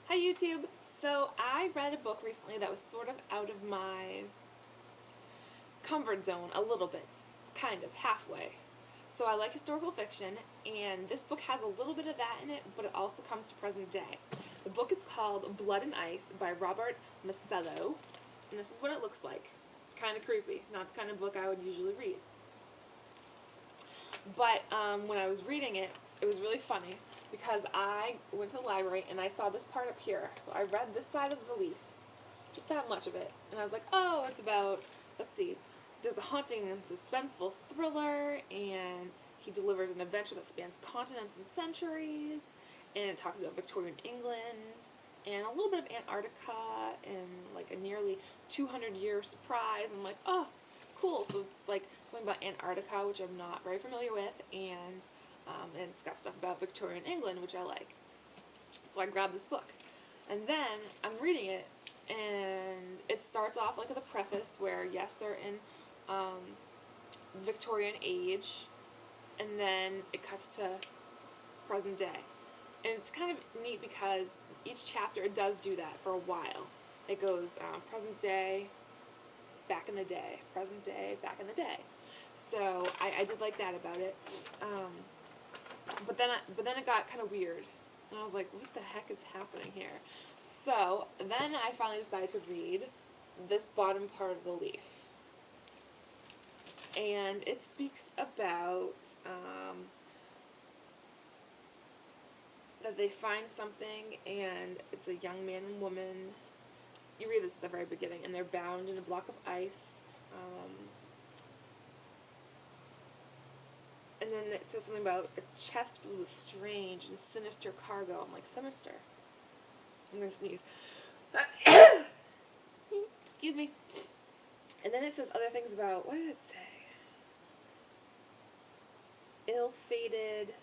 Hi YouTube! So I read a book recently that was sort of out of my comfort zone a little bit, kind of, halfway. So I like historical fiction, and this book has a little bit of that in it, but it also comes to present day. The book is called Blood and Ice by Robert Masello, and this is what it looks like. Kind of creepy, not the kind of book I would usually read. But when I was reading it, it was really funny because I went to the library and I saw this part up here. So I read this side of the leaf, just that much of it, and I was like, oh, it's about, let's see, there's a haunting and suspenseful thriller, and he delivers an adventure that spans continents and centuries, and it talks about Victorian England, and a little bit of Antarctica, and like a nearly 200-year surprise. I'm like, oh, cool. So it's like something about Antarctica, which I'm not very familiar with, and it's got stuff about Victorian England, which I like. So I grabbed this book, and then I'm reading it, and it starts off like with a preface where, yes, they're in Victorian age, and then it cuts to present day. And it's kind of neat because each chapter, it does do that for a while. It goes present day, back in the day, present day, back in the day. So I did like that about it. But then it got kind of weird, and I was like, what the heck is happening here? So then I finally decided to read this bottom part of the leaf, and it speaks about that they find something, and it's a young man and woman. You read this at the very beginning, and they're bound in a block of ice. And then it says something about a chest filled with strange and sinister cargo. I'm like, sinister? I'm going to sneeze. Excuse me. And then it says other things about, what did it say? Ill-fated.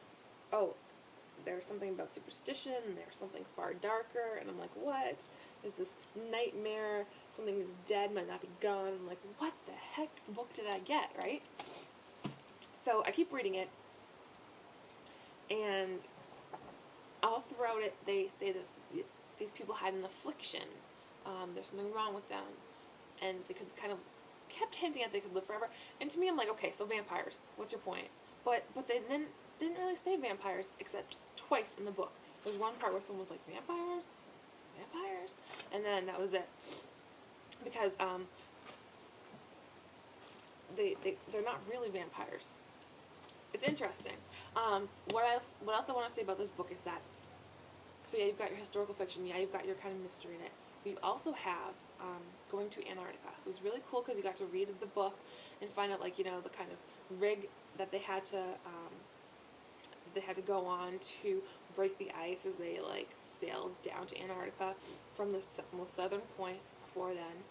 Oh, there's something about superstition, and there's something far darker. And I'm like, what? Is this nightmare? Something is dead, might not be gone. I'm like, what the heck book did I get, right? So I keep reading it, and all throughout it, they say that these people had an affliction. There's something wrong with them, and they could kind of kept hinting at they could live forever. And to me, I'm like, okay, so vampires. What's your point? But they then didn't really say vampires except twice in the book. There's one part where someone was like, vampires, vampires, and then that was it. Because they're not really vampires. It's interesting. What else I want to say about this book is that, so yeah, you've got your historical fiction, yeah, you've got your kind of mystery in it, but you also have going to Antarctica. It was really cool because you got to read the book and find out, like, you know, the kind of rig that they had to go on to break the ice as they, like, sailed down to Antarctica from the most southern point before then.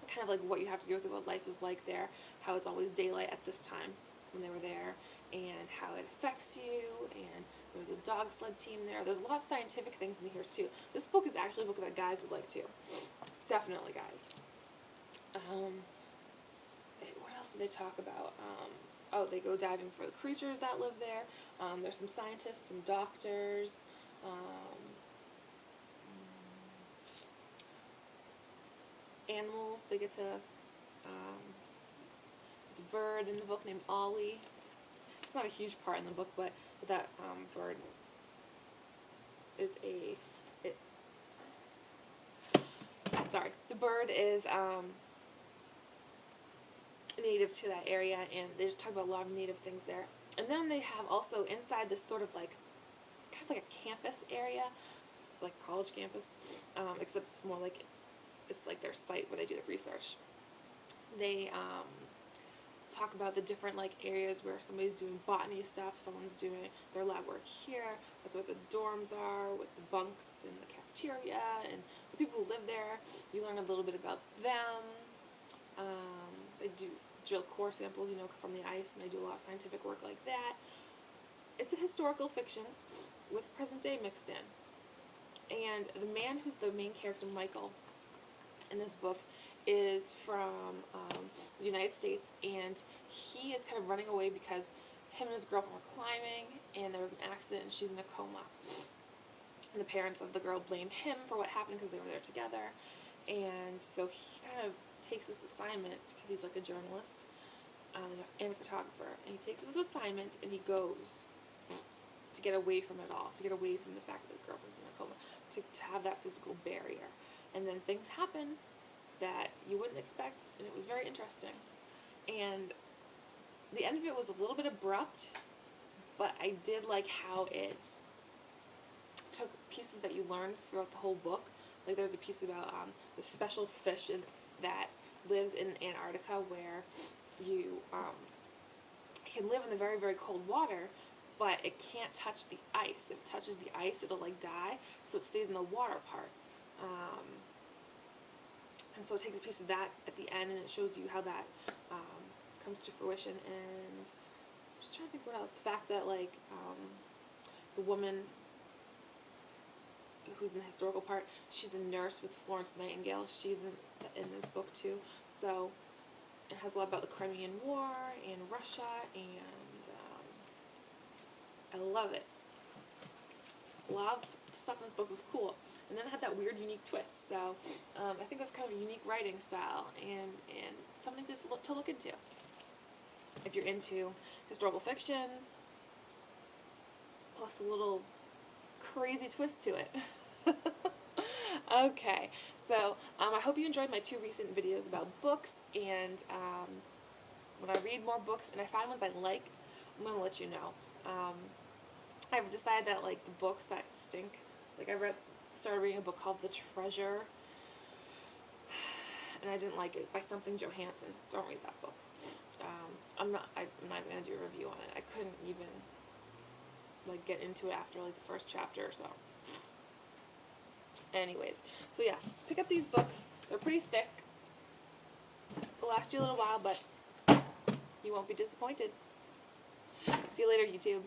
Kind of like what you have to go through, what life is like there, how it's always daylight at this time when they were there, and how it affects you, and there was a dog sled team there. There's a lot of scientific things in here too. This book is actually a book that guys would like too. Definitely guys. What else do they talk about? Oh, they go diving for the creatures that live there. There's some scientists, some doctors, animals. They get to, there's a bird in the book named Ollie. It's not a huge part in the book, but that bird is the bird is native to that area, and they just talk about a lot of native things there. And then they have also inside this sort of like, kind of like a campus area, like college campus, except it's more like, it's like their site where they do the research. They talk about the different like areas where somebody's doing botany stuff, someone's doing their lab work here. That's what the dorms are, with the bunks and the cafeteria and the people who live there. You learn a little bit about them. They do drill core samples, you know, from the ice, and they do a lot of scientific work like that. It's a historical fiction with present day mixed in. And the man who's the main character, Michael, in this book is from the United States, and he is kind of running away because him and his girlfriend were climbing, and there was an accident, and she's in a coma. And the parents of the girl blame him for what happened because they were there together. And so he kind of takes this assignment, because he's like a journalist and a photographer, and he takes this assignment and he goes to get away from it all, to get away from the fact that his girlfriend's in a coma, to have that physical barrier. And then things happen that you wouldn't expect, and it was very interesting. And the end of it was a little bit abrupt, but I did like how it took pieces that you learned throughout the whole book. Like there's a piece about the special fish that lives in Antarctica, where you can live in the very, very cold water, but it can't touch the ice. If it touches the ice, it'll like die, so it stays in the water part. And so it takes a piece of that at the end, and it shows you how that comes to fruition. And I'm just trying to think what else. The fact that like the woman who's in the historical part, she's a nurse with Florence Nightingale. She's in this book too. So it has a lot about the Crimean War and Russia, and I love it. A lot of the stuff in this book was cool. And then it had that weird, unique twist. So I think it was kind of a unique writing style, and something to look into. If you're into historical fiction, plus a little crazy twist to it. Okay, so I hope you enjoyed my 2 recent videos about books, and when I read more books and I find ones I like, I'm going to let you know. I've decided that like the books that stink, like I started reading a book called The Treasure, and I didn't like it, by something Johansson. Don't read that book. I'm not even going to do a review on it. I couldn't even like get into it after like the first chapter or so. Anyways, so yeah, pick up these books. They're pretty thick. They'll last you a little while, but you won't be disappointed. See you later, YouTube.